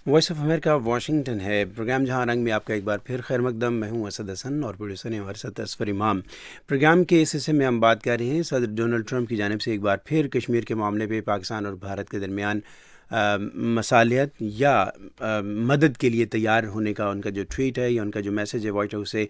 Voice of America Washington ہے programme جہاں رنگ میں آپ کا ایک بار پھر خیر مقدم. میں ہوں اسد حسن اور پروڈیوسر ہیں ہمارے ساتھ اصفر امام. پروگرام کے اس حصے میں ہم بات کر رہے ہیں صدر ڈونلڈ ٹرمپ کی جانب سے ایک بار پھر کشمیر کے معاملے پہ پاکستان اور بھارت کے درمیان مصالحت یا مدد کے لیے تیار ہونے کا ان کا جو ٹویٹ ہے یا ان کا جو میسج ہے وائٹ ہاؤس سے،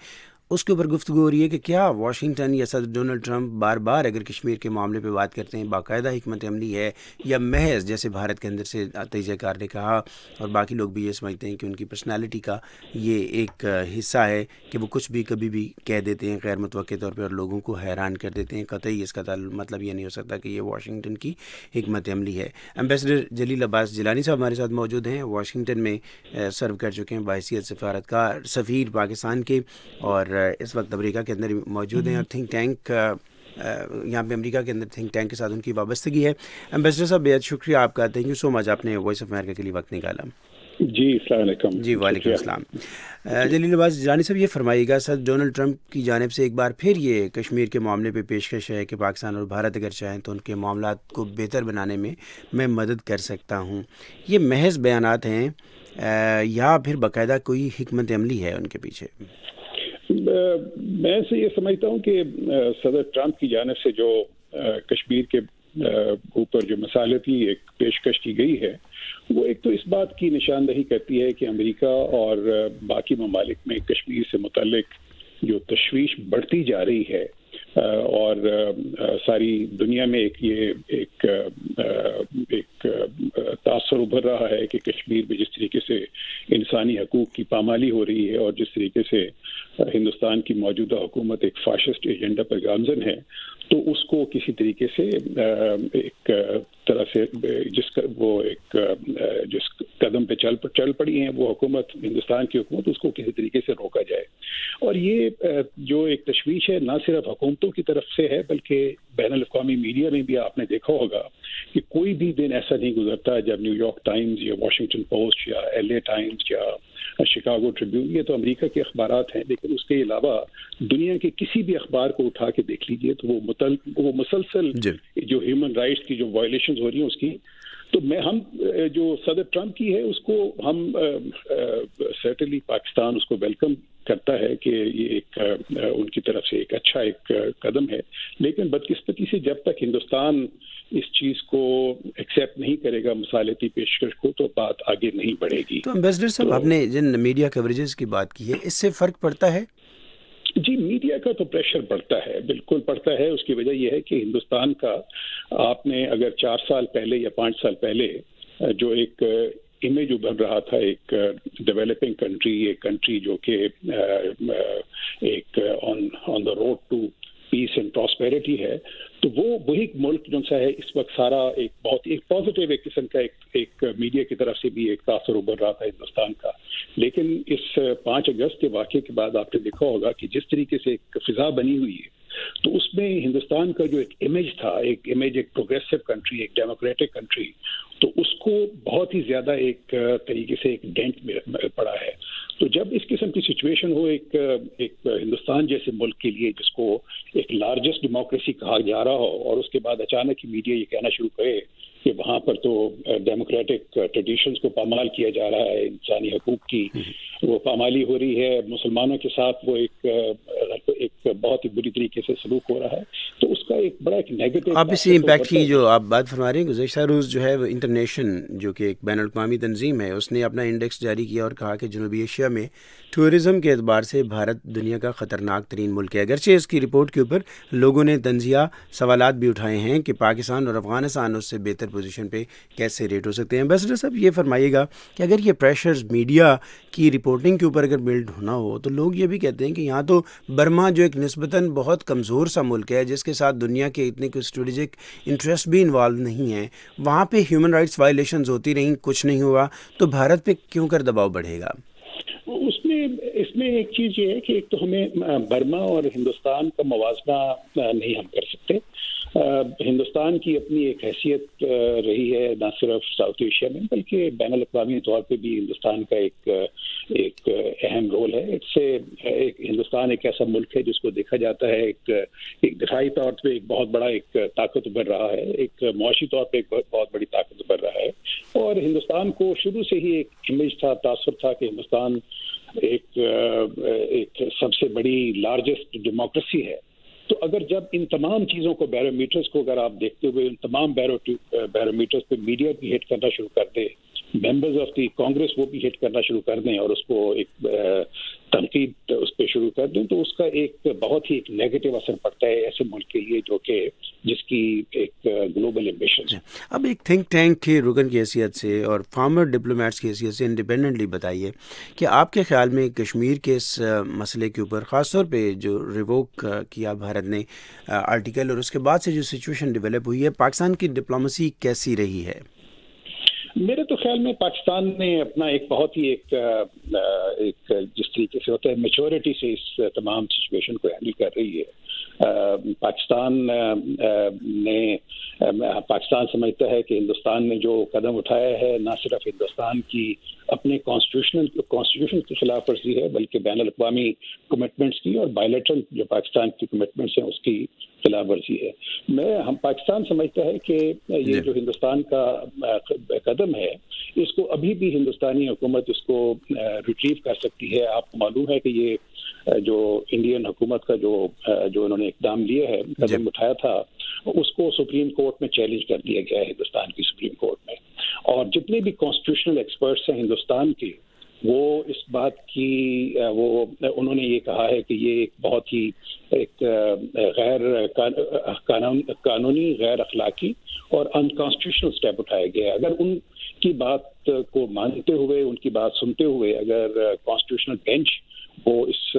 اس کے اوپر گفتگو ہو رہی ہے کہ کیا واشنگٹن یا صدر ڈونلڈ ٹرمپ بار بار اگر کشمیر کے معاملے پہ بات کرتے ہیں باقاعدہ حکمت عملی ہے یا محض جیسے بھارت کے اندر سے تجزیہ کار نے کہا اور باقی لوگ بھی یہ سمجھتے ہیں کہ ان کی پرسنالٹی کا یہ ایک حصہ ہے کہ وہ کچھ بھی کبھی بھی کہہ دیتے ہیں غیر متوقع طور پہ اور لوگوں کو حیران کر دیتے ہیں. قطعی اس کا مطلب یہ نہیں ہو سکتا کہ یہ واشنگٹن کی حکمت عملی ہے. ایمبیسڈر جلیل عباس جیلانی صاحب ہمارے ساتھ موجود ہیں، واشنگٹن میں سرو کر چکے ہیں بحیثیت سفارتکار سفیر پاکستان کے، اور اس وقت امریکہ کے اندر موجود ہیں اور تھنک ٹینک یہاں پہ امریکہ کے اندر تھنک ٹینک کے ساتھ ان کی وابستگی ہے. ایمبیسڈر صاحب بہت شکریہ آپ کا، تھینک یو سو مچ، آپ نے وائس آف امریکہ کے لیے وقت نکالا. جی السلام علیکم. جی وعلیکم السلام. جلیل عباس جیلانی صاحب یہ فرمائیے گا، صدر ڈونلڈ ٹرمپ کی جانب سے ایک بار پھر یہ کشمیر کے معاملے پہ پیشکش ہے کہ پاکستان اور بھارت اگر چاہیں تو ان کے معاملات کو بہتر بنانے میں مدد کر سکتا ہوں. یہ محض بیانات ہیں یا پھر باقاعدہ کوئی حکمت عملی ہے ان کے پیچھے؟ میں سے یہ سمجھتا ہوں کہ صدر ٹرمپ کی جانب سے جو کشمیر کے اوپر جو مصالحتی ایک پیشکش کی گئی ہے، وہ ایک تو اس بات کی نشاندہی کرتی ہے کہ امریکہ اور باقی ممالک میں کشمیر سے متعلق جو تشویش بڑھتی جا رہی ہے اور ساری دنیا میں ایک تاثر ابھر رہا ہے کہ کشمیر میں جس طریقے سے انسانی حقوق کی پامالی ہو رہی ہے اور جس طریقے سے ہندوستان کی موجودہ حکومت ایک فاشسٹ ایجنڈا پر گامزن ہے، تو اس کو کسی طریقے سے ایک طرح سے جس قدم پہ چل پڑی ہیں وہ حکومت، ہندوستان کی حکومت، اس کو کسی طریقے سے روکا جائے. اور یہ جو ایک تشویش ہے نہ صرف حکومتوں کی طرف سے ہے بلکہ بین الاقوامی میڈیا میں بھی آپ نے دیکھا ہوگا کہ کوئی بھی دن ایسا نہیں گزرتا جب نیو یارک ٹائمز یا واشنگٹن پوسٹ یا ایل اے ٹائمز یا شکاگو ٹریبیون، یہ تو امریکہ کے اخبارات ہیں، لیکن اس کے علاوہ دنیا کے کسی بھی اخبار کو اٹھا کے دیکھ لیجئے تو وہ مسلسل جو ہیومن رائٹس کی جو وائلیشنز ہو رہی ہیں اس کی. تو ہم جو صدر ٹرمپ کی ہے اس کو ہم سرٹنلی پاکستان اس کو ویلکم کرتا ہے کہ یہ ایک ان کی طرف سے ایک اچھا ایک قدم ہے، لیکن بدقسمتی سے جب تک ہندوستان اس چیز کو ایکسیپٹ نہیں کرے گا مصالحتی پیشکش کو تو بات آگے نہیں بڑھے گی. تو ایمبیسڈر صاحب آپ نے جن میڈیا کوریجز کی بات کی ہے اس سے فرق پڑتا ہے؟ جی میڈیا کا تو پریشر پڑتا ہے، بالکل پڑتا ہے. اس کی وجہ یہ ہے کہ ہندوستان کا آپ نے اگر 4 سال پہلے یا 5 سال پہلے جو ایک امیج ابھر رہا تھا ایک ڈیولپنگ کنٹری، ایک کنٹری جو کہ ایک on the road to peace and prosperity ہے، تو وہی ملک جو سا ہے اس وقت سارا ایک بہت ایک پازیٹیو ایک قسم کا ایک میڈیا کی طرف سے بھی ایک تاثر ابھر رہا تھا ہندوستان کا. لیکن اس 5 اگست کے واقعے کے بعد آپ نے دیکھا ہوگا کہ جس طریقے سے ایک فضا بنی ہوئی ہے تو اس میں ہندوستان کا جو ایک امیج تھا، ایک پروگریسو کنٹری، ایک ڈیموکریٹک کنٹری، تو اس کو بہت ہی زیادہ ایک طریقے سے ایک ڈینٹ پڑا ہے. تو جب اس قسم کی سچویشن ہو ایک ہندوستان جیسے ملک کے لیے جس کو ایک لارجسٹ ڈیموکریسی کہا جا رہا ہو، اور اس کے بعد اچانک ہی میڈیا یہ کہنا شروع کرے کہ وہاں پر تو ڈیموکریٹک ٹریڈیشنز کو پامال کیا جا رہا ہے، انسانی حقوق کی وہ پامالی ہو رہی ہے، مسلمانوں کے ساتھ وہ ایک بہت ہی بری طریقے سے سلوک ہو رہا ہے، تو اس کا ایک بڑا ایک نیگیٹو آپ اسی امپیکٹ کی جو آپ بات فرما رہے ہیں، گزشتہ روز جو ہے وہ انٹرنیشن جو کہ ایک بین الاقوامی تنظیم ہے اس نے اپنا انڈیکس جاری کیا اور کہا کہ جنوبی ایشیا میں ٹورزم کے اعتبار سے بھارت دنیا کا خطرناک ترین ملک ہے. اگرچہ اس کی رپورٹ کے اوپر لوگوں نے طنزیہ سوالات بھی اٹھائے ہیں کہ پاکستان اور افغانستان اس سے بہتر پوزیشن پہ کیسے ریٹ ہو سکتے ہیں. ایمبیسڈر صاحب یہ فرمائیے گا کہ اگر یہ پریشرز میڈیا کی رپورٹنگ کے اوپر اگر بلڈ ہونا ہو تو لوگ یہ بھی کہتے ہیں کہ یہاں تو برما جو ایک نسبتاً بہت کمزور سا ملک ہے جس کے ساتھ دنیا کے اتنے کوئی اسٹریٹجک انٹرسٹ بھی انوالو نہیں ہیں، وہاں پہ ہیومن رائٹس وائلیشنز ہوتی رہیں، کچھ نہیں ہوا، تو بھارت پہ کیوں کر دباؤ بڑھے گا؟ اس میں ایک چیز یہ ہے کہ ایک تو ہمیں برما اور ہندوستان کا موازنہ نہیں ہم کر سکتے. ہندوستان کی اپنی ایک حیثیت رہی ہے نہ صرف ساؤتھ ایشیا میں بلکہ بین الاقوامی طور پہ بھی ہندوستان کا ایک ایک اہم رول ہے. اس سے ہندوستان ایک ایسا ملک ہے جس کو دیکھا جاتا ہے ایک دفاعی طور پہ ایک بہت بڑا ایک طاقت ابھر رہا ہے, ایک معاشی طور پہ ایک بہت بڑی طاقت ابھر رہا ہے. اور ہندوستان کو شروع سے ہی ایک امیج تھا, تاثر تھا کہ ہندوستان ایک سب سے بڑی لارجسٹ ڈیموکریسی ہے. تو اگر جب ان تمام چیزوں کو بیرومیٹرز کو اگر آپ دیکھتے ہوئے ان تمام بیرومیٹرز پہ میڈیا بھی ہٹ کرنا شروع کر دے, ممبرز آف دی کانگریس وہ بھی ہٹ کرنا شروع کر دیں اور اس کو ایک تنقید اس پہ شروع کر دیں, تو اس کا ایک بہت ہی ایک نیگیٹو اثر پڑتا ہے ایسے ملک کے لیے جو کہ جس کی ایک گلوبل ایمبیشن ہے. اب ایک تھنک ٹینک کے رکن کی حیثیت سے اور فارمر ڈپلومیٹس کی حیثیت سے انڈیپینڈنٹلی بتائیے کہ آپ کے خیال میں کشمیر کے اس مسئلے کے اوپر خاص طور پہ جو ریووک کیا بھارت نے آرٹیکل اور اس کے بعد سے جو سچویشن ڈیولپ ہوئی ہے, پاکستان کی ڈپلومیسی کیسی رہی ہے؟ میرے تو خیال میں پاکستان نے اپنا ایک بہت ہی ایک جس طریقے سے ہوتا ہے میچورٹی سے اس تمام سچویشن کو ہینڈل کر رہی ہے. پاکستان سمجھتا ہے کہ ہندوستان نے جو قدم اٹھایا ہے نہ صرف ہندوستان کی اپنے کانسٹیٹیوشن کی خلاف ورزی ہے بلکہ بین الاقوامی کمٹمنٹس کی اور بائیلیٹرل جو پاکستان کی کمٹمنٹس ہیں اس کی خلاف ورزی ہے. پاکستان سمجھتا ہے کہ یہ جو ہندوستان کا قدم ہے اس کو ابھی بھی ہندوستانی حکومت اس کو ریٹریو کر سکتی ہے. آپ کو معلوم ہے کہ یہ جو انڈین حکومت کا جو انہوں نے اقدام لیا ہے, قدم اٹھایا تھا, اس کو سپریم کورٹ میں چیلنج کر دیا گیا ہے ہندوستان کی سپریم کورٹ میں. اور جتنے بھی کانسٹیٹیوشنل ایکسپرٹس ہیں ہندوستان کے وہ اس بات کی انہوں نے یہ کہا ہے کہ یہ ایک بہت ہی ایک غیر قانونی, غیر اخلاقی اور انکانسٹیٹیوشنل اسٹیپ اٹھایا گیا ہے. اگر ان کی بات کو مانتے ہوئے, ان کی بات سنتے ہوئے اگر کانسٹیٹیوشنل بینچ وہ اس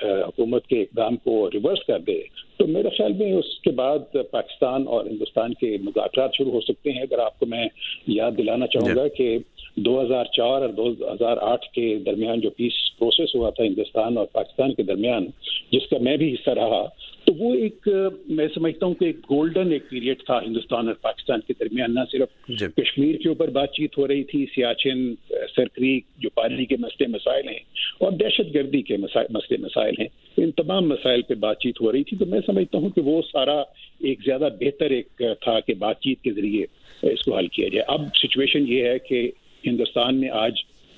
حکومت کے اقدام کو ریورس کر دے تو میرے خیال میں اس کے بعد پاکستان اور ہندوستان کے مذاکرات شروع ہو سکتے ہیں. اگر آپ کو میں یاد دلانا چاہوں گا کہ 2004 اور 2008 کے درمیان جو پیس پروسیس ہوا تھا ہندوستان اور پاکستان کے درمیان, جس کا میں بھی حصہ رہا, تو وہ ایک میں سمجھتا ہوں کہ ایک گولڈن ایک پیریڈ تھا ہندوستان اور پاکستان کے درمیان. نہ صرف کشمیر کے اوپر بات چیت ہو رہی تھی, سیاچن, سرکریک جو پانی کے مسئلے مسائل ہیں اور دہشت گردی کے مسئلے مسائل ہیں, ان تمام مسائل پہ بات چیت ہو رہی تھی. تو میں سمجھتا ہوں کہ وہ سارا ایک زیادہ بہتر ایک تھا کہ بات چیت کے ذریعے اس کو حل کیا جائے. اب سچویشن یہ ہے کہ ہندوستان میں آج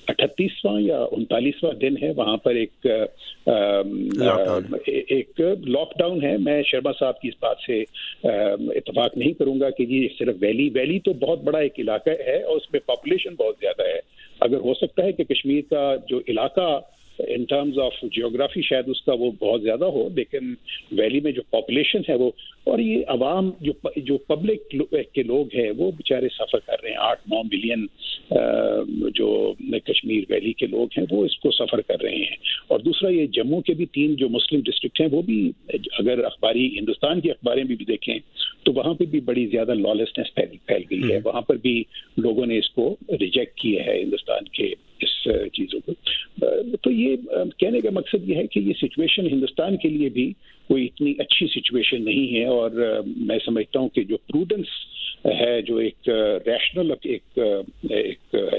38واں یا 39واں دن ہے, وہاں پر ایک لاک ڈاؤن ہے. میں شرما صاحب کی اس بات سے اتفاق نہیں کروں گا کہ یہ صرف ویلی تو بہت بڑا ایک علاقہ ہے اور اس میں پاپولیشن بہت زیادہ ہے. اگر ہو سکتا ہے کہ کشمیر کا جو علاقہ ان ٹرمز آف جیوگرافی شاید اس کا وہ بہت زیادہ ہو, لیکن ویلی میں جو پاپولیشن ہے وہ, اور یہ عوام جو پبلک کے لوگ ہیں وہ بیچارے سفر کر رہے ہیں. 8-9 ملین جو کشمیر ویلی کے لوگ ہیں وہ اس کو سفر کر رہے ہیں. اور دوسرا یہ جموں کے بھی 3 جو مسلم ڈسٹرکٹ ہیں وہ بھی اگر ہندوستان کی اخباریں بھی دیکھیں تو وہاں پہ بھی بڑی زیادہ لالسنس پھیل گئی ہے. وہاں پر بھی لوگوں نے اس کو ریجیکٹ کیا ہے ہندوستان کے اس چیزوں کو. تو یہ کہنے کا مقصد یہ ہے کہ یہ سچویشن ہندوستان کے لیے بھی کوئی اتنی اچھی سچویشن نہیں ہے. اور میں سمجھتا ہوں کہ جو پروڈنس ہے, جو ایک ریشنل ایک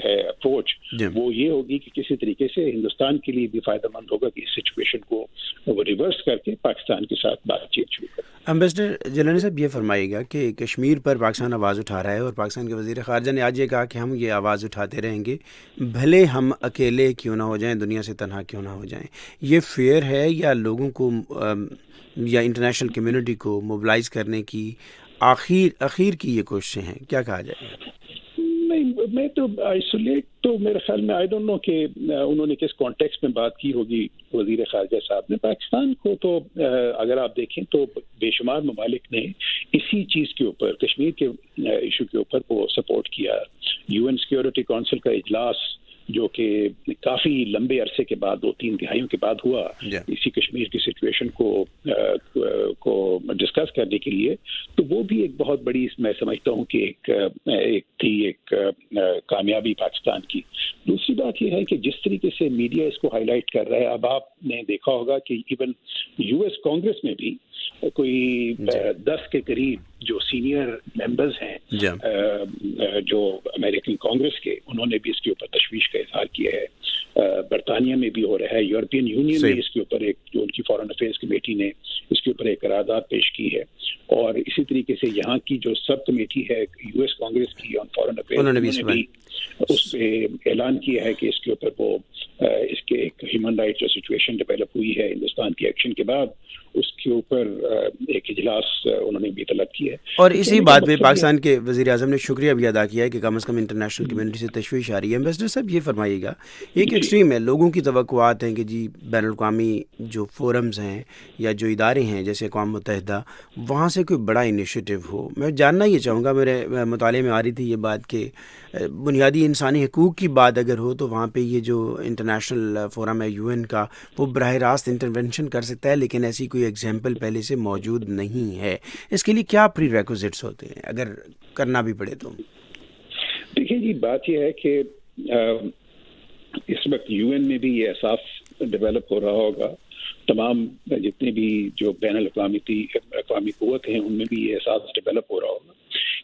ہے اپروچ, وہ یہ ہوگی کہ کسی طریقے سے ہندوستان کے لیے بھی فائدہ مند ہوگا کہ اس سچویشن کو وہ ریورس کر کے پاکستان کے ساتھ بات چیت شروع کریں. امبیسڈر جیلانی صاحب, یہ فرمائیے گا کہ کشمیر پر پاکستان آواز اٹھا رہا ہے اور پاکستان کے وزیر خارجہ نے آج یہ کہا کہ ہم یہ آواز اٹھاتے رہیں گے بھلے ہم اکیلے کیوں نہ ہو جائیں, دنیا سے تنہا کیوں نہ ہو جائیں. یہ فیئر ہے یا لوگوں کو یا انٹرنیشنل کمیونٹی کو موبلائز کرنے کی اخیر کی یہ کوششیں ہیں؟ کیا کہا جائے گا؟ نہیں, میں تو آئسولیٹ تو میرے خیال میں آئی ڈونٹ نو کہ انہوں نے کس کانٹیکسٹ میں بات کی ہوگی وزیر خارجہ صاحب نے. پاکستان کو تو اگر آپ دیکھیں تو بے شمار ممالک نے اسی چیز کے اوپر, کشمیر کے ایشو کے اوپر وہ سپورٹ کیا. UN سیکیورٹی کونسل کا اجلاس جو کہ کافی لمبے عرصے کے بعد 2-3 دہائیوں کے بعد ہوا اسی کشمیر کی سچویشن کو ڈسکس کرنے کے لیے, تو وہ بھی ایک بہت بڑی, میں سمجھتا ہوں کہ ایک کامیابی پاکستان کی. دوسری بات یہ ہے کہ جس طریقے سے میڈیا اس کو ہائی لائٹ کر رہا ہے, اب آپ نے دیکھا ہوگا کہ ایون US کانگریس میں بھی کوئی 10 کے قریب جو سینئر ممبرز ہیں جو امریکن کانگریس کے, انہوں نے بھی اس کے اوپر تشویش کا اظہار کیا ہے. برطانیہ میں بھی ہو رہا ہے, یورپین یونین میں اس کے اوپر ایک جو ان کی فارن افیئرس کمیٹی نے اس کے اوپر ایک قرارداد پیش کی ہے, اور اسی طریقے سے یہاں کی جو سب کمیٹی ہے یو ایس کانگریس کی آن فارن افیئرس, انہوں نے بھی اس پہ اعلان کیا ہے کہ اس کے اوپر وہ اس کے ایک ہیومن رائٹس جو سچویشن ڈیولپ ہوئی ہے ہندوستان کے ایکشن کے بعد, اس کے اوپر ایک اجلاس انہوں نے بھی طلب کیا ہے. اور اسی بات پہ پاکستان کے وزیر اعظم نے شکریہ بھی ادا کیا ہے کہ کم از کم انٹرنیشنل کمیونٹی سے تشویش آ رہی ہے. امبیسڈر صاحب یہ فرمائیے گا, ایک ایکسٹریم ہے, لوگوں کی توقعات ہیں کہ جی بین الاقوامی جو فورمز ہیں یا جو ادارے ہیں جیسے اقوام متحدہ, وہاں سے کوئی بڑا انیشیٹو ہو. میں جاننا یہ چاہوں گا, میرے مطالعے میں آ رہی تھی یہ بات کہ بنیادی انسانی حقوق کی بات اگر ہو تو وہاں پہ یہ جو انٹرنیشنل فورم ہے یو این کا, وہ براہ راست انٹرونشن کر سکتا ہے, لیکن ایسی کوئی ایگزامپل پہلے سے موجود نہیں ہے. اس کے لیے کیا پری ریکوزٹس ہوتے ہیں اگر کرنا بھی پڑے تو؟ دیکھیے جی, بات یہ ہے کہ اس وقت یو این میں بھی یہ احساس ڈیولپ ہو رہا ہوگا, تمام جتنے بھی جو بین الاقوامی قوت ہیں ان میں بھی یہ احساس ڈیولپ ہو رہا ہوگا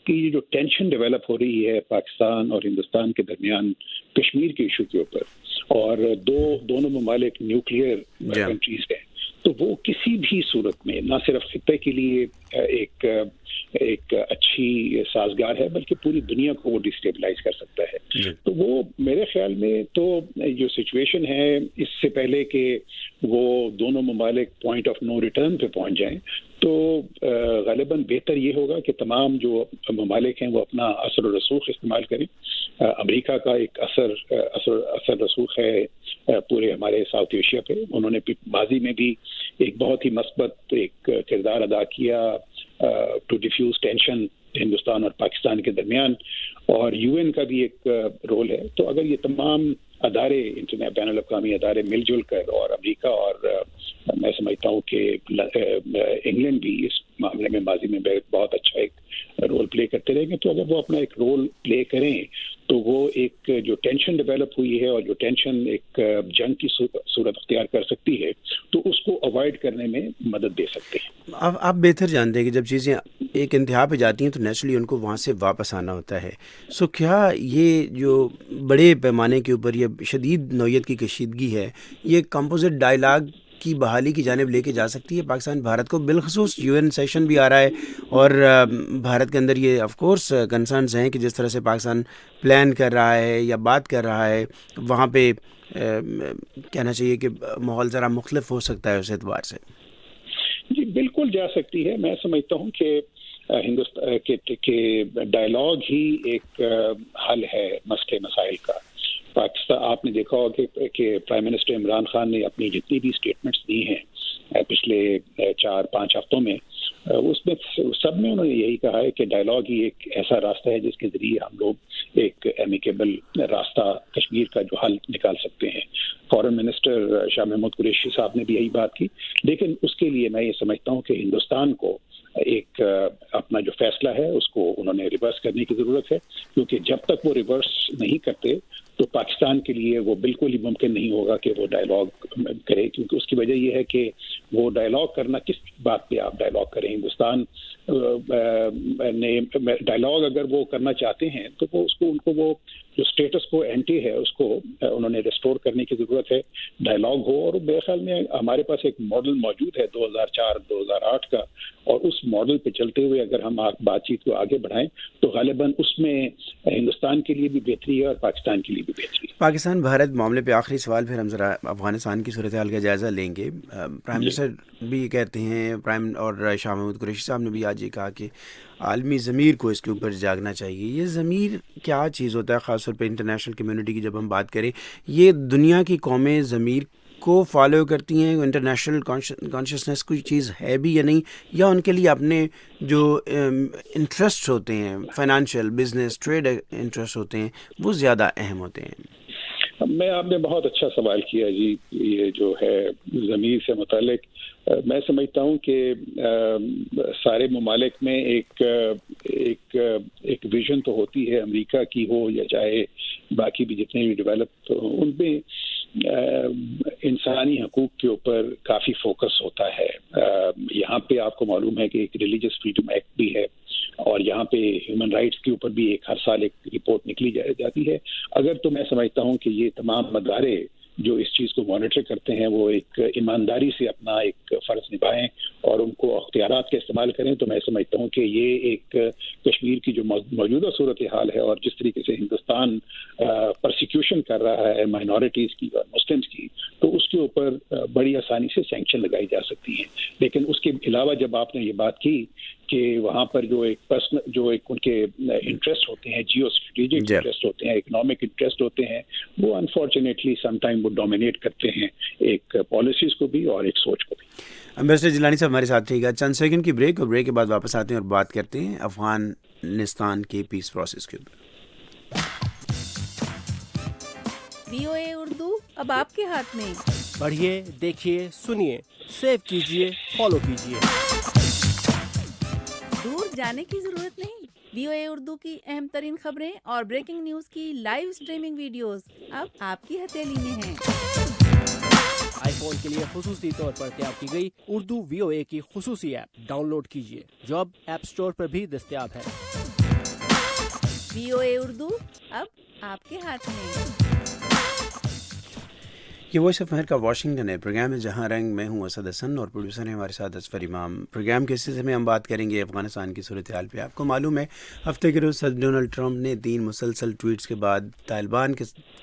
کہ یہ جو ٹینشن ڈیولپ ہو رہی ہے پاکستان اور ہندوستان کے درمیان کشمیر کے ایشو کے اوپر, اور دونوں ممالک نیوکلیئر کنٹریز ہیں, تو وہ کسی بھی صورت میں نہ صرف خطے کے لیے ایک اچھی سازگار ہے بلکہ پوری دنیا کو وہ ڈسٹیبلائز کر سکتا ہے. تو وہ میرے خیال میں تو جو سچویشن ہے اس سے پہلے کہ وہ دونوں ممالک پوائنٹ آف نو ریٹرن پہ پہنچ جائیں, تو غالباً بہتر یہ ہوگا کہ تمام جو ممالک ہیں وہ اپنا اثر و رسوخ استعمال کریں. امریکہ کا ایک اثر رسوخ ہے پورے ہمارے ساؤتھ ایشیا پہ, انہوں نے ماضی میں بھی ایک بہت ہی مثبت ایک کردار ادا کیا ٹو ڈیفیوز ٹینشن ہندوستان اور پاکستان کے درمیان, اور یو این کا بھی ایک رول ہے. تو اگر یہ تمام ادارے بین الاقوامی ادارے مل جل کر, اور امریکہ اور میں سمجھتا ہوں کہ انگلینڈ بھی اس معاملے میں ماضی میں بہت اچھا ایک رول پلے کرتے رہیں گے, تو اگر وہ اپنا ایک رول پلے کریں تو وہ ایک جو ٹینشن ڈیولپ ہوئی ہے اور جو ٹینشن ایک جنگ کی صورت اختیار کر سکتی ہے, تو اس کو اوائڈ کرنے میں مدد دے سکتے ہیں. آپ بہتر جانتے ہیں کہ جب چیزیں ایک انتہا پہ جاتی ہیں تو نیچرلی ان کو وہاں سے واپس آنا ہوتا ہے. سو کیا یہ جو بڑے پیمانے کے اوپر یہ شدید نوعیت کی کشیدگی ہے, یہ کمپوزٹ ڈائلاگ کی بحالی کی جانب لے کے جا سکتی ہے پاکستان بھارت کو؟ بالخصوص یو این سیشن بھی آ رہا ہے, اور بھارت کے اندر یہ آف کورس کنسرنز ہیں کہ جس طرح سے پاکستان پلان کر رہا ہے یا بات کر رہا ہے, وہاں پہ کہنا چاہیے کہ ماحول ذرا مختلف ہو سکتا ہے اس اعتبار سے. جی بالکل جا سکتی ہے. میں سمجھتا ہوں کہ ہندوستان کے ڈائلاگ ہی ایک حل ہے مسئلے مسائل کا. پاکستان آپ نے دیکھا ہوگا کہ پرائم منسٹر عمران خان نے اپنی جتنی بھی اسٹیٹمنٹس دی ہیں پچھلے 4-5 ہفتوں میں, اس میں سب میں انہوں نے یہی کہا ہے کہ ڈائلاگ ہی ایک ایسا راستہ ہے جس کے ذریعے ہم لوگ ایک ایمیکیبل راستہ کشمیر کا جو حل نکال سکتے ہیں. فارن منسٹر شاہ محمود قریشی صاحب نے بھی یہی بات کی, لیکن اس کے لیے میں یہ سمجھتا ہوں کہ ہندوستان کو ایک اپنا جو فیصلہ ہے اس کو انہوں نے ریورس کرنے کی ضرورت ہے, کیونکہ جب تک وہ ریورس نہیں کرتے تو پاکستان کے لیے وہ بالکل ہی ممکن نہیں ہوگا کہ وہ ڈائلاگ کرے, کیونکہ اس کی وجہ یہ ہے کہ وہ ڈائلاگ کرنا کس بات پہ آپ ڈائلاگ کریں. ہندوستان نے ڈائلاگ اگر وہ کرنا چاہتے ہیں تو وہ اس کو ان کو وہ جو اسٹیٹس کو اینٹی ہے اس کو انہوں نے ریسٹور کرنے کی ضرورت ہے. ڈائلاگ ہو, اور میرے خیال میں ہمارے پاس ایک ماڈل موجود ہے 2004-2008 کا, اور اس ماڈل پہ چلتے ہوئے اگر ہم بات چیت کو آگے بڑھائیں تو غالباً اس میں ہندوستان کے لیے بھی بہتری ہے اور پاکستان کے لیے بھی بہتری. پاکستان بھارت معاملے پہ آخری سوال, پھر ہم ذرا افغانستان کی صورتحال کا جائزہ لیں گے. پرائم منسٹر بھی کہتے ہیں, اور شاہ محمود قریشی صاحب نے بھی آج یہ کہا کہ عالمی ضمیر کو اس کے اوپر جاگنا چاہیے. یہ ضمیر کیا چیز ہوتا ہے خاص طور پہ انٹرنیشنل کمیونٹی کی جب ہم بات کریں؟ یہ دنیا کی قومیں ضمیر کو فالو کرتی ہیں, انٹرنیشنل کانشسنس کوئی چیز ہے بھی یا نہیں, یا ان کے لیے اپنے جو انٹرسٹ ہوتے ہیں فائنانشیل بزنس ٹریڈ انٹرسٹ ہوتے ہیں وہ زیادہ اہم ہوتے ہیں؟ آپ نے بہت اچھا سوال کیا جی. یہ جو ہے ضمیر سے متعلق میں سمجھتا ہوں کہ سارے ممالک میں ایک ویژن تو ہوتی ہے, امریکہ کی ہو یا چاہے باقی بھی جتنے بھی ڈیولپ, ان میں انسانی حقوق کے اوپر کافی فوکس ہوتا ہے. یہاں پہ آپ کو معلوم ہے کہ ایک ریلیجس فریڈم ایکٹ بھی ہے, اور یہاں پہ ہیومن رائٹس کے اوپر بھی ہر سال ایک رپورٹ نکلی جاتی ہے. اگر تو میں سمجھتا ہوں کہ یہ تمام ادارے جو اس چیز کو مانیٹر کرتے ہیں وہ ایک ایمانداری سے اپنا ایک فرض نبھائیں اور ان کو اختیارات کا استعمال کریں، تو میں سمجھتا ہوں کہ یہ ایک کشمیر کی جو موجودہ صورتحال ہے اور جس طریقے سے ہندوستان پرسیکیوشن کر رہا ہے مائنورٹیز کی اور مسلمس کی، تو اس کے اوپر بڑی آسانی سے سینکشن لگائی جا سکتی ہیں. لیکن اس کے علاوہ جب آپ نے یہ بات کی کہ وہاں پر جو ایک ان کے انٹرسٹ ہوتے ہیں، جیو اسٹریٹجک انٹرسٹ ہوتے ہیں، اکنامک انٹرسٹ ہوتے ہیں، وہ انفارچونیٹلی سم ٹائم وہ ڈومینیٹ کرتے ہیں ایک پالیسیز کو بھی اور ایک سوچ کو بھی. امبیسڈر جیلانی صاحب ہمارے ساتھ رہے گا. چند سیکنڈ کی بریک، اور بریک کے بعد واپس آتے ہیں اور بات کرتے ہیں افغانستان کے پیس پروسیس کے اوپر. VOA اردو اب آپ کے ہاتھ میں. پڑھیے، دیکھیے، سنیے، سیو کیجیے، فالو کیجیے. دور جانے کی ضرورت نہیں. VOA اردو کی اہم ترین خبریں اور بریکنگ نیوز کی لائیو اسٹریمنگ ویڈیوز اب آپ کی ہتھیلی میں ہیں. آئی فون کے لیے خصوصی طور پر تیار کی گئی اردو VOA کی خصوصی ایپ ڈاؤن لوڈ کیجیے، جو اب ایپ اسٹور پر بھی دستیاب ہے. VOA اردو اب آپ کے ہاتھ میں. یہ وائس آف امریکہ واشنگٹن ہے. پروگرام ہے جہاں رنگ. میں ہوں اسد حسن اور پروڈیوسر ہیں ہمارے ساتھ اظفر امام. پروگرام کے سلسلے میں ہم بات کریں گے افغانستان کی صورتحال پہ. آپ کو معلوم ہے ہفتے کے روز صدر ڈونلڈ ٹرمپ نے 3 مسلسل ٹویٹس کے بعد طالبان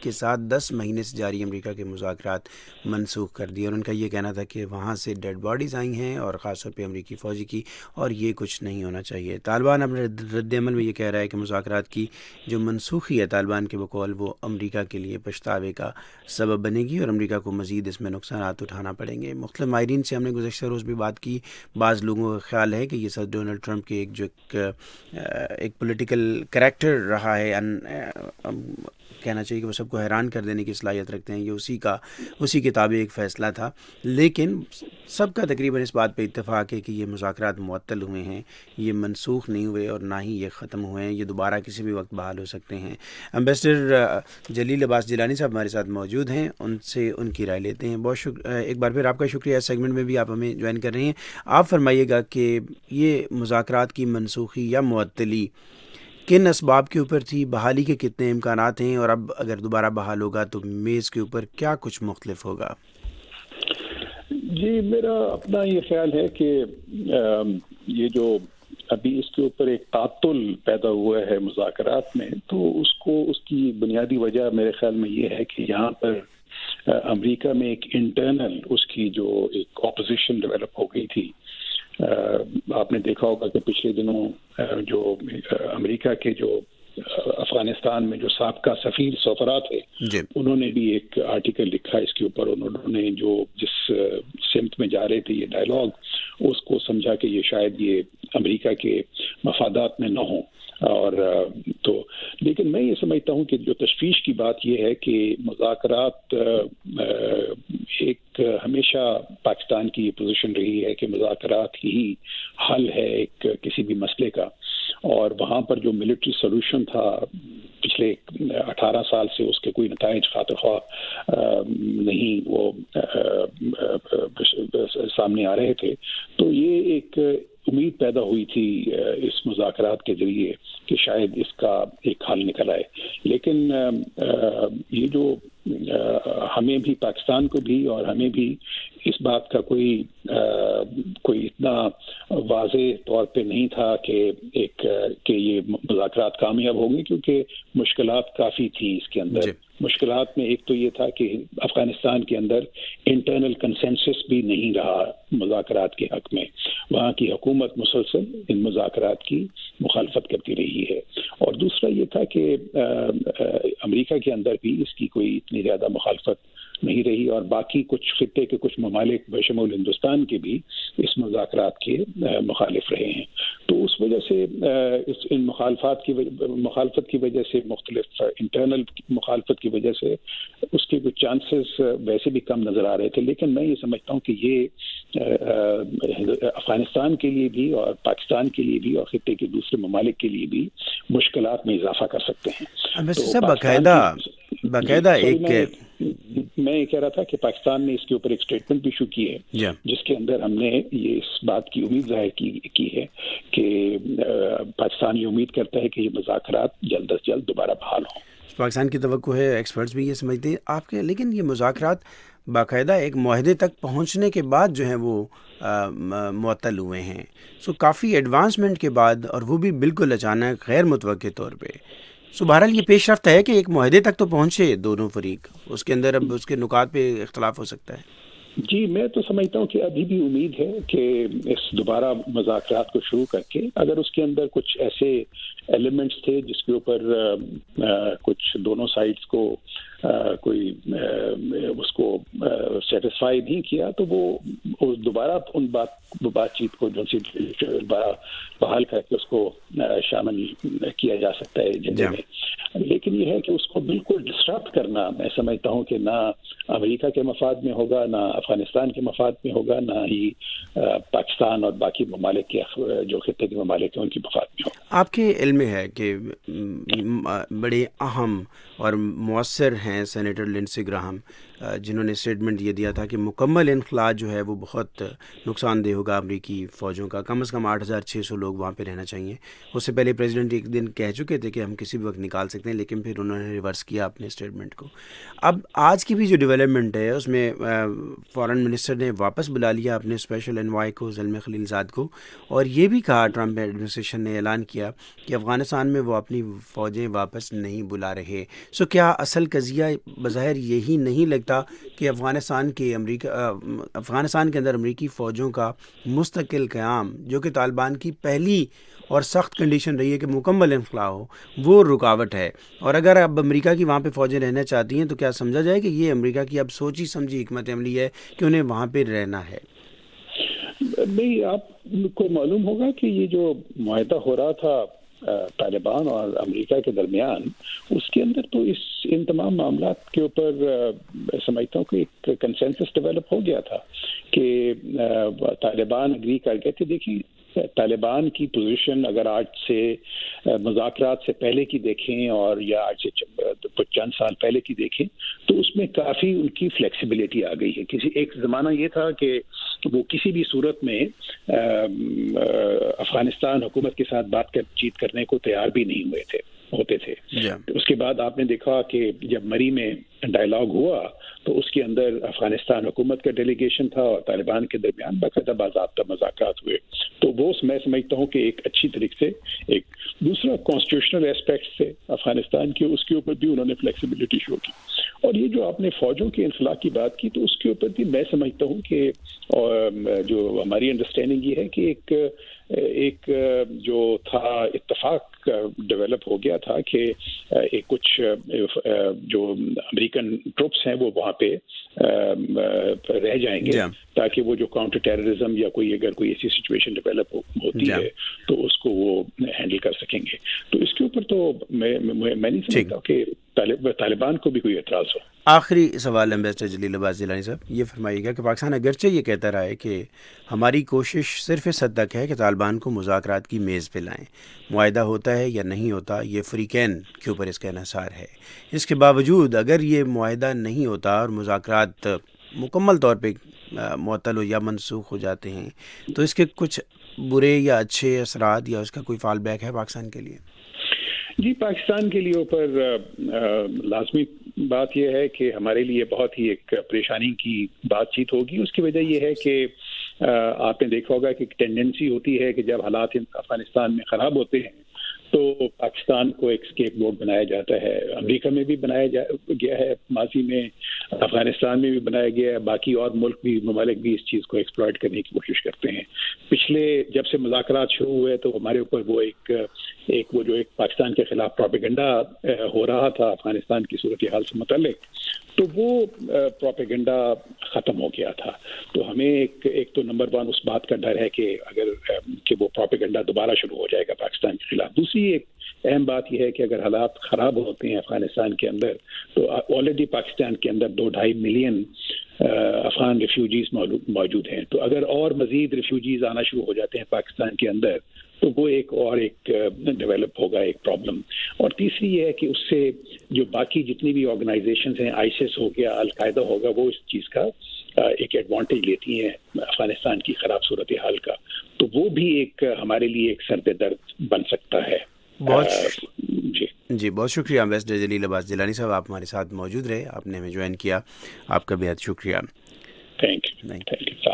کے ساتھ 10 مہینے سے جاری امریکہ کے مذاکرات منسوخ کر دیے، اور ان کا یہ کہنا تھا کہ وہاں سے ڈیڈ باڈیز آئی ہیں اور خاص طور پہ امریکی فوجی کی، اور یہ کچھ نہیں ہونا چاہیے. طالبان اپنے رد عمل میں یہ کہہ رہا ہے کہ مذاکرات کی جو منسوخی ہے طالبان کے بقول وہ امریکہ کے لیے پچھتاوے کا سبب بنے گی اور امریکہ کو مزید اس میں نقصانات اٹھانا پڑیں گے. مختلف ماہرین سے ہم نے گزشتہ روز بھی بات کی. بعض لوگوں کا خیال ہے کہ یہ صدر ڈونلڈ ٹرمپ کے ایک پولیٹیکل کریکٹر رہا ہے، کہنا چاہیے کہ وہ سب کو حیران کر دینے کی صلاحیت رکھتے ہیں. یہ اسی کے تابع ایک فیصلہ تھا، لیکن سب کا تقریباً اس بات پہ اتفاق ہے کہ یہ مذاکرات معطل ہوئے ہیں، یہ منسوخ نہیں ہوئے اور نہ ہی یہ ختم ہوئے ہیں. یہ دوبارہ کسی بھی وقت بحال ہو سکتے ہیں. امبیسڈر جلیل عباس جیلانی صاحب ہمارے ساتھ موجود ہیں، ان سے ان کی رائے لیتے ہیں. بہت ایک بار پھر آپ کا شکریہ. اس سیگمنٹ میں بھی آپ ہمیں جوائن کر رہے ہیں. آپ فرمائیے گا کہ یہ مذاکرات کی منسوخی یا معطلی کن اسباب کے اوپر تھی، بحالی کے کتنے امکانات ہیں، اور اب اگر دوبارہ بحال ہوگا تو میز کے اوپر کیا کچھ مختلف ہوگا؟ جی، میرا اپنا یہ خیال ہے کہ یہ جو ابھی اس کے اوپر ایک تعطل پیدا ہوا ہے مذاکرات میں، تو اس کی بنیادی وجہ میرے خیال میں یہ ہے کہ یہاں پر امریکہ میں ایک انٹرنل اس کی جو ایک اپوزیشن ڈیولپ ہو گئی تھی. آپ نے دیکھا ہوگا کہ پچھلے دنوں جو امریکہ کے جو افغانستان میں جو سابقہ سفیر سفراء تھے، انہوں نے بھی ایک آرٹیکل لکھا اس کے اوپر. انہوں نے جو جس سمت میں جا رہے تھے یہ ڈائلاگ، اس کو سمجھا کہ یہ شاید یہ امریکہ کے مفادات میں نہ ہوں. اور تو لیکن میں یہ سمجھتا ہوں کہ جو تشویش کی بات یہ ہے کہ مذاکرات ایک ہمیشہ پاکستان کی یہ پوزیشن رہی ہے کہ مذاکرات ہی حل ہے ایک کسی بھی مسئلے کا، اور وہاں پر جو ملٹری سولوشن تھا پچھلے 18 سال سے اس کے کوئی نتائج خاطر خواہ نہیں وہ سامنے آ رہے تھے. تو یہ ایک امید پیدا ہوئی تھی اس مذاکرات کے ذریعے کہ شاید اس کا ایک حل نکل آئے. لیکن یہ جو ہمیں بھی، پاکستان کو بھی اور ہمیں بھی اس بات کا کوئی اتنا واضح طور پہ نہیں تھا کہ یہ مذاکرات کامیاب ہوں گے، کیونکہ مشکلات کافی تھی اس کے اندر. مشکلات میں ایک تو یہ تھا کہ افغانستان کے اندر انٹرنل کنسنسس بھی نہیں رہا مذاکرات کے حق میں. وہاں کی حکومت مسلسل ان مذاکرات کی مخالفت کرتی رہی ہے. اور دوسرا یہ تھا کہ امریکہ کے اندر بھی اس کی کوئی اتنی زیادہ مخالفت نہیں رہی، اور باقی کچھ خطے کے کچھ ممالک بشمول ہندوستان کے بھی اس مذاکرات کے مخالف رہے ہیں. تو اس وجہ سے ان مخالفت کی وجہ سے، مختلف انٹرنل مخالفت کی وجہ سے اس کے کچھ چانسز ویسے بھی کم نظر آ رہے تھے. لیکن میں یہ سمجھتا ہوں کہ یہ افغانستان کے لیے بھی اور پاکستان کے لیے بھی اور خطے کے دوسرے ممالک کے لیے بھی مشکلات میں اضافہ کر سکتے ہیں. باقاعدہ میں یہ کہہ رہا تھا کہ پاکستان نے اس کے اوپر ایک اسٹیٹمنٹ بھی ایشو کی ہے، جس کے اندر ہم نے یہ اس بات کی امید ظاہر کی ہے کہ پاکستان یہ امید کرتا ہے کہ یہ مذاکرات جلد از جلد دوبارہ بحال ہوں. پاکستان کی توقع ہے، ایکسپرٹس بھی یہ سمجھتے ہیں آپ کے، لیکن یہ مذاکرات باقاعدہ ایک معاہدے تک پہنچنے کے بعد جو ہیں وہ معطل ہوئے ہیں، سو کافی ایڈوانسمنٹ کے بعد، اور وہ بھی بالکل اچانک غیر متوقع طور پہ. سو بہرحال یہ پیش رفت ہے کہ ایک معاہدے تک تو پہنچے دونوں فریق، اس کے اندر اب اس کے نکات پہ اختلاف ہو سکتا ہے. جی، میں تو سمجھتا ہوں کہ ابھی بھی امید ہے کہ اس دوبارہ مذاکرات کو شروع کر کے اگر اس کے اندر کچھ ایسے ایلیمنٹس تھے جس کے اوپر کچھ دونوں سائڈز کو کوئی اس کو سیٹسفائی نہیں کیا، تو وہ دوبارہ ان بات چیت کو جو بحال کر کے اس کو شامل کیا جا سکتا ہے ایجنڈے میں. لیکن یہ ہے کہ اس کو بالکل ڈسٹرپٹ کرنا، میں سمجھتا ہوں کہ نہ امریکہ کے مفاد میں ہوگا، نہ افغانستان کے مفاد میں ہوگا، نہ ہی پاکستان اور باقی ممالک کے جو خطے کے ممالک ہیں ان کی مفاد میں ہوگا. آپ کے علم میں ہے کہ بڑے اہم اور مؤثر ہیں سینیٹر لنڈسی گراہم، جنہوں نے اسٹیٹمنٹ یہ دیا تھا کہ مکمل انخلاء جو ہے وہ بہت نقصان دہ ہوگا امریکی فوجوں کا، کم از کم 8,600 لوگ وہاں پہ رہنا چاہیے. اس سے پہلے پریزیڈنٹ ایک دن کہہ چکے تھے کہ ہم کسی بھی وقت نکال سکتے ہیں، لیکن پھر انہوں نے ریورس کیا اپنے اسٹیٹمنٹ کو. اب آج کی بھی جو ڈیولپمنٹ ہے اس میں فارن منسٹر نے واپس بلا لیا اپنے اسپیشل انوائے کو، زلمے خلیل زاد کو، اور یہ بھی کہا ٹرمپ ایڈمنسٹریشن نے اعلان کیا کہ افغانستان میں وہ اپنی فوجیں واپس نہیں بلا رہے. سو کیا اصل قضیہ بظاہر یہی نہیں لگتا کہ افغانستان کے اندر امریکی فوجوں کا مستقل قیام، جو کہ طالبان کی پہلی اور سخت کنڈیشن رہی ہے کہ مکمل انخلاء ہو، وہ رکاوٹ ہے؟ اور اگر اب امریکہ کی وہاں پہ فوجیں رہنا چاہتی ہیں تو کیا سمجھا جائے کہ یہ امریکہ کی اب سوچی سمجھی حکمت عملی ہے کہ انہیں وہاں پہ رہنا ہے؟ نہیں، آپ کو معلوم ہوگا کہ یہ جو معاہدہ ہو رہا تھا طالبان اور امریکہ کے درمیان، اس کے اندر تو ان تمام معاملات کے اوپر سمجھتا ہوں کہ ایک کنسنسس ڈیولپ ہو گیا تھا کہ طالبان اگری کر گئے تھے. دیکھیں، طالبان کی پوزیشن اگر آج سے مذاکرات سے پہلے کی دیکھیں اور یا آج سے چند سال پہلے کی دیکھیں تو اس میں کافی ان کی فلیکسیبلٹی آ گئی ہے. ایک زمانہ یہ تھا کہ وہ کسی بھی صورت میں افغانستان حکومت کے ساتھ بات چیت کرنے کو تیار بھی نہیں ہوتے تھے. اس کے بعد آپ نے دیکھا کہ جب مری میں ڈائلاگ ہوا تو اس کے اندر افغانستان حکومت کا ڈیلیگیشن تھا اور طالبان کے درمیان باقاعدہ باضابطہ مذاکرات ہوئے. تو وہ میں سمجھتا ہوں کہ ایک اچھی طریقے سے ایک دوسرا کانسٹیٹیوشنل ایسپیکٹ سے افغانستان کے اس کے اوپر بھی انہوں نے فلیکسیبلٹی شو کی. اور یہ جو آپ نے فوجوں کے انخلاء کی بات کی تو اس کے اوپر بھی میں سمجھتا ہوں کہ جو ہماری انڈرسٹینڈنگ یہ ہے کہ ایک جو تھا اتفاق ڈیولپ ہو گیا تھا کہ ایک کچھ جو امریکن ٹروپس ہیں وہ وہاں پہ رہ جائیں گے تاکہ وہ جو کاؤنٹر ٹیررزم یا اگر کوئی ایسی سچویشن ڈیولپ ہوتی ہے تو اس کو وہ ہینڈل کر سکیں گے. تو اس کے اوپر تو میں نہیں سمجھتا کہ طالبان کو بھی کوئی اعتراض ہو. آخری سوال امبیسڈر جلیل عباس جیلانی صاحب، یہ فرمائیے گا کہ پاکستان اگرچہ یہ کہتا رہا ہے کہ ہماری کوشش صرف اس حد تک ہے کہ طالبان کو مذاکرات کی میز پہ لائیں، معاہدہ ہوتا ہے یا نہیں ہوتا یہ فریقین کے اوپر اس کا انحصار ہے، اس کے باوجود اگر یہ معاہدہ نہیں ہوتا اور مذاکرات مکمل طور پہ معطل ہو یا منسوخ ہو جاتے ہیں تو اس کے کچھ برے یا اچھے اثرات یا اس کا کوئی فال بیک ہے پاکستان کے لیے؟ جی، پاکستان کے لیے اوپر لازمی بات یہ ہے کہ ہمارے لیے بہت ہی ایک پریشانی کی بات چیت ہوگی. اس کی وجہ یہ ہے کہ آپ نے دیکھا ہوگا کہ ایک ٹینڈنسی ہوتی ہے کہ جب حالات افغانستان میں خراب ہوتے ہیں تو پاکستان کو ایک اسکیپ بورڈ بنایا جاتا ہے. امریکہ میں بھی بنایا گیا ہے ماضی میں، افغانستان میں بھی بنایا گیا ہے، باقی اور ممالک بھی اس چیز کو ایکسپلائٹ کرنے کی کوشش کرتے ہیں. پچھلے جب سے مذاکرات شروع ہوئے تو ہمارے اوپر وہ ایک پاکستان کے خلاف پروپیگنڈا ہو رہا تھا افغانستان کی صورتحال سے متعلق، تو وہ پروپیگنڈا ختم ہو گیا تھا. تو ہمیں ایک تو نمبر 1 اس بات کا ڈر ہے کہ کہ وہ پروپیگنڈا دوبارہ شروع ہو جائے گا پاکستان کے خلاف. دوسری ایک اہم بات یہ ہے کہ اگر حالات خراب ہوتے ہیں افغانستان کے اندر تو آلریڈی پاکستان کے اندر 2-2.5 ملین افغان ریفیوجیز موجود ہیں. تو اگر اور مزید ریفیوجیز آنا شروع ہو جاتے ہیں پاکستان کے اندر تو وہ ایک ڈیولپ ہوگا ایک پرابلم. اور تیسری یہ ہے کہ اس سے جو باقی جتنی بھی آرگنائزیشنز ہیں، آئیسس ہو گیا، القاعدہ ہوگا، وہ اس چیز کا ایک ایڈوانٹیج لیتی ہیں افغانستان کی خراب صورتحال کا. تو وہ بھی ایک ہمارے لیے ایک سرد درد بن سکتا ہے. جی بہت شکریہ امبیسڈر جلیل عباس جیلانی صاحب، آپ ہمارے ساتھ موجود رہے، آپ نے ہمیں جوائن کیا، آپ کا بے حد شکریہ. Thank you.